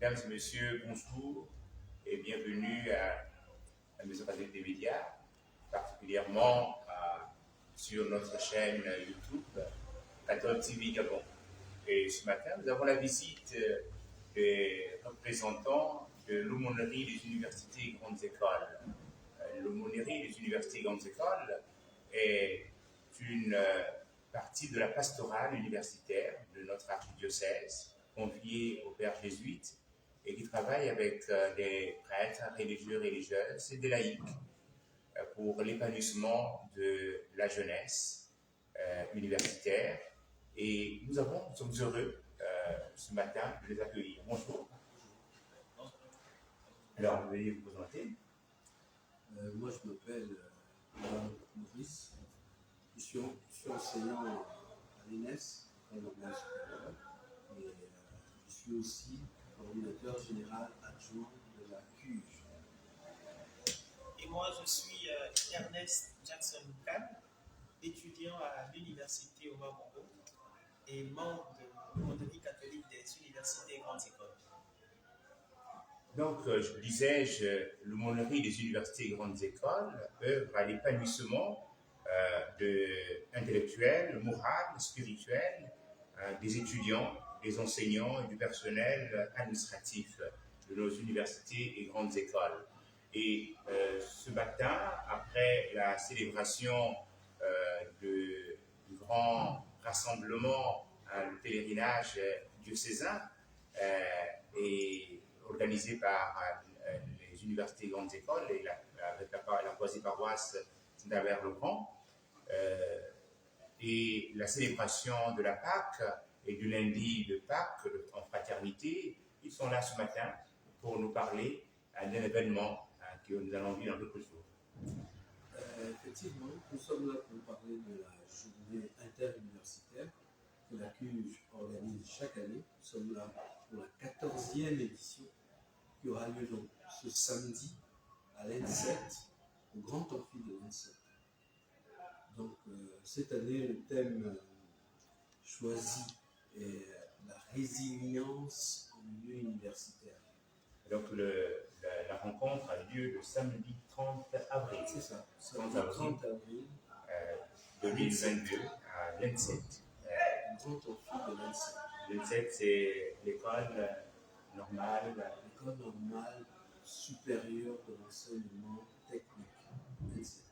Mesdames et messieurs, bonjour et bienvenue à la Maison catholique des médias, particulièrement sur notre chaîne YouTube, Catholic TV Gabon. Et ce matin, nous avons la visite des représentants de l'aumônerie des universités et grandes écoles. L'aumônerie des universités et grandes écoles est une partie de la pastorale universitaire de notre archidiocèse, confiée aux pères jésuites et qui travaille avec des prêtres, religieux, religieuses et des laïcs pour l'épanouissement de la jeunesse universitaire. Et nous sommes heureux ce matin de les accueillir. Bonjour. Alors, veuillez vous présenter. Moi, je m'appelle Maurice. Je suis enseignant à l'ENES, École normale supérieure, et je suis aussi coordinateur général adjoint de la CUJ. Et moi, je suis Ernest Jackson Khan, étudiant à l'université Omar Bongo et membre de l'aumônerie catholique des universités et grandes écoles. Donc, je disais, l'aumônerie des universités et grandes écoles œuvre à l'épanouissement intellectuel, moral, spirituel des étudiants, des enseignants et du personnel administratif de nos universités et grandes écoles. Et ce matin, après la célébration du grand rassemblement, le pèlerinage diocésain, et organisé par les universités et grandes écoles et avec la quasi-paroisse Saint-Albert-le-Grand, et la célébration de la Pâque et du lundi de Pâques en fraternité, ils sont là ce matin pour nous parler d'un événement que nous allons vivre dans quelques jours. Effectivement, nous sommes là pour parler de la journée interuniversitaire que la CUJ organise chaque année. Nous sommes là pour la 14e édition qui aura lieu donc ce samedi à l'N7, au grand amphi de l'N7. Donc cette année, le thème choisi est la résilience en milieu universitaire. Donc la rencontre a lieu le samedi 30 avril. C'est ça, samedi 30 avril 2022 à l'N7. Grand amphi de l'N7. L'N7, c'est l'école normale. L'école normale supérieure de l'enseignement technique. L'N7.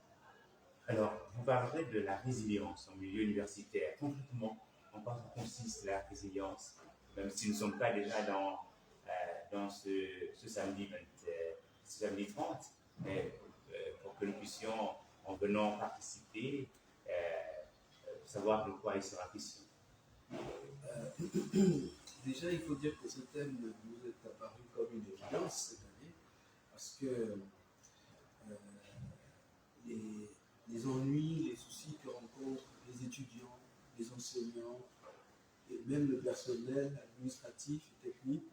Alors, vous parlez de la résilience en milieu universitaire. Concrètement, en quoi consiste la résilience? Même si nous ne sommes pas déjà dans ce samedi 30, mais pour que nous puissions, en venant participer, savoir de quoi il sera question. Déjà, il faut dire que ce thème nous est apparu comme une évidence cette année, parce que les ennuis, les soucis que rencontrent les étudiants, les enseignants, et même le personnel administratif et technique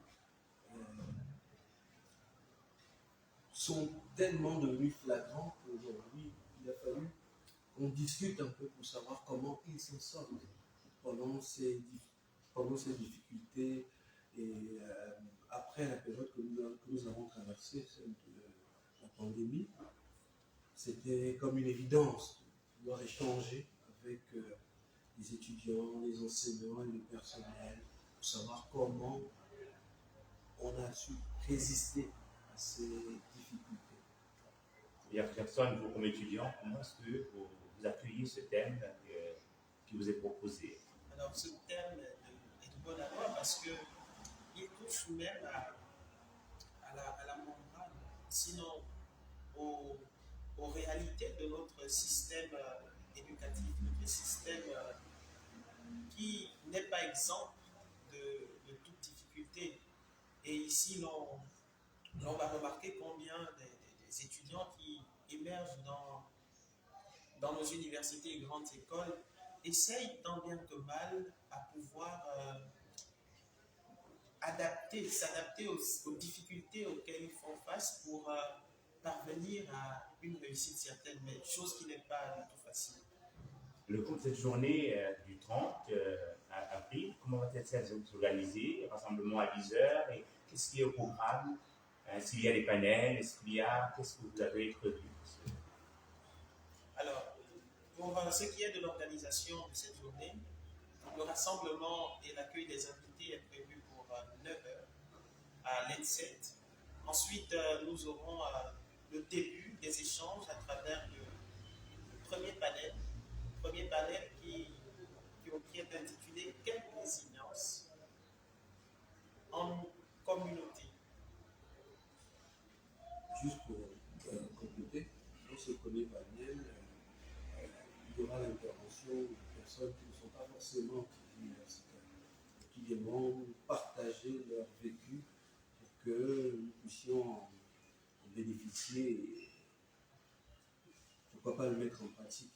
sont tellement devenus flagrants qu'aujourd'hui, il a fallu qu'on discute un peu pour savoir comment ils s'en sortent pendant ces difficultés et après la période que nous avons traversée, celle de la pandémie. C'était comme une évidence de pouvoir échanger avec les étudiants, les enseignants et le personnel pour savoir comment on a su résister à ces difficultés. Il y a personne, vous comme étudiant, comment est-ce que vous accueillez ce thème qui vous est proposé? Alors, ce thème est de bon accord parce qu'il touche même à la morale, sinon aux réalités de notre système éducatif, notre système qui n'est pas exempt de toute difficulté. Et ici, l'on va remarquer combien des étudiants qui émergent dans nos universités et grandes écoles essayent tant bien que mal à pouvoir s'adapter aux difficultés auxquelles ils font face pour parvenir à une réussite certaine, mais chose qui n'est pas du tout facile. Le cours de cette journée du 30 avril, comment va-t-elle s'organiser? Rassemblement à 10h, et qu'est-ce qui est au programme? Est-ce qu'il y a des panels? Qu'est-ce que vous avez prévu? Alors, pour ce qui est de l'organisation de cette journée, le rassemblement et l'accueil des invités est prévu pour 9 h à l'ENSET. Ensuite, nous aurons le début des échanges à travers le premier panel qui est intitulé « Quelle résilience en communauté ». Juste pour compléter, dans ce premier panel, il y aura l'intervention de personnes qui ne sont pas forcément universitaires, qui viendront partager leur vécu pour que nous puissions en bénéficier et pourquoi pas le mettre en pratique.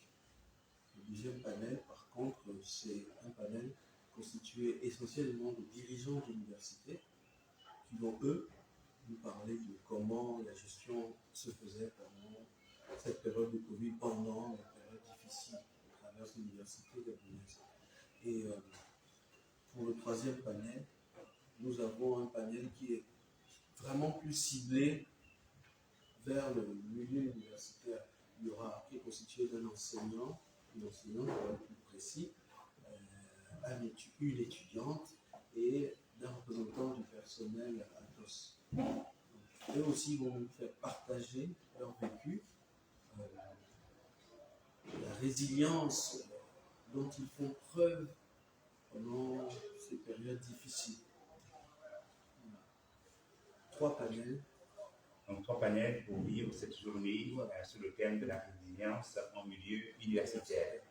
Le deuxième panel, par contre, c'est un panel constitué essentiellement de dirigeants d'universités qui vont, eux, nous parler de comment la gestion se faisait pendant cette période de Covid, pendant la période difficile à travers l'université gabonaise. Et pour le troisième panel, nous avons un panel qui est vraiment plus ciblé vers le milieu universitaire. Il y aura, qui est constitué d'un enseignant, pour être plus précis, une étudiante et d'un représentant du personnel ATOS. Donc, eux aussi vont nous faire partager leur vécu, la résilience dont ils font preuve pendant ces périodes difficiles. Voilà. 3 panels. Donc 3 panels pour vivre cette journée sur le thème de la résilience en milieu universitaire.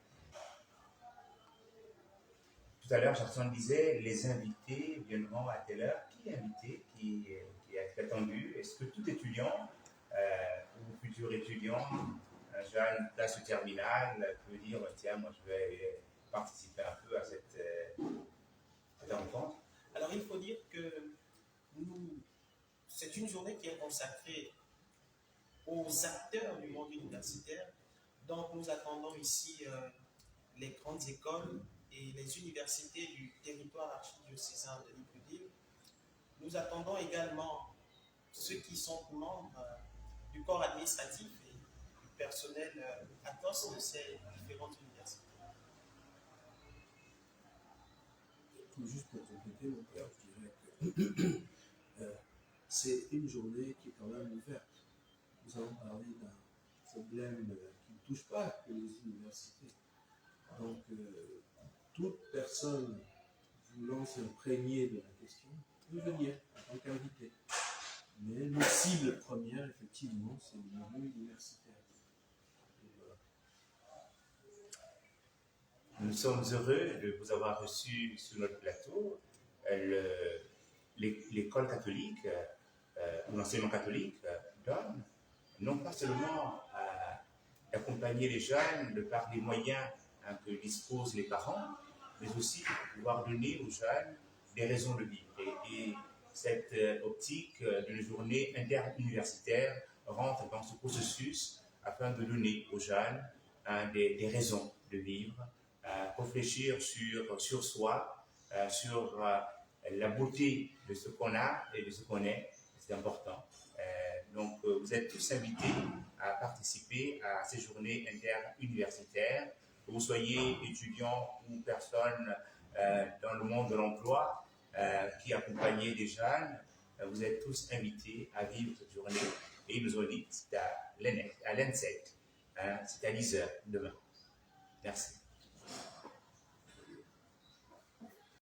Tout à l'heure, Jackson disait les invités viendront à telle heure. Qui est invité, qui est attendu? Est-ce que tout étudiant ou futur étudiant, un jeune classe terminale, peut dire tiens, moi je vais participer un peu à cette rencontre? Alors il faut dire que c'est une journée qui est consacrée aux acteurs du monde universitaire. Donc nous attendons ici les grandes écoles et les universités du territoire archidiocésain de Libreville. Nous attendons également ceux qui sont membres du corps administratif et du personnel ATOS de ces différentes universités. Juste pour compléter, mon père, je dirais que c'est une journée qui est quand même ouverte. Nous allons parler d'un problème qui ne touche pas que les universités. Donc, toute personne voulant s'imprégner de la question peut venir en tant qu'invité. Mais nos cibles premières, effectivement, c'est le milieu universitaire. Voilà. Nous sommes heureux de vous avoir reçu sur notre plateau. L'école catholique, ou l'enseignement catholique, donne non pas seulement d'accompagner les jeunes de par des moyens que disposent les parents, mais aussi pouvoir donner aux jeunes des raisons de vivre. Et cette optique d'une journée interuniversitaire rentre dans ce processus afin de donner aux jeunes des raisons de vivre, réfléchir sur soi, sur la beauté de ce qu'on a et de ce qu'on est. C'est important. Donc, vous êtes tous invités à participer à ces journées interuniversitaires. Que vous soyez étudiants ou personnes dans le monde de l'emploi qui accompagnent des jeunes, vous êtes tous invités à vivre cette journée. Et ils nous ont dit que c'est à l'ENSET, c'est à 10 h demain. Merci.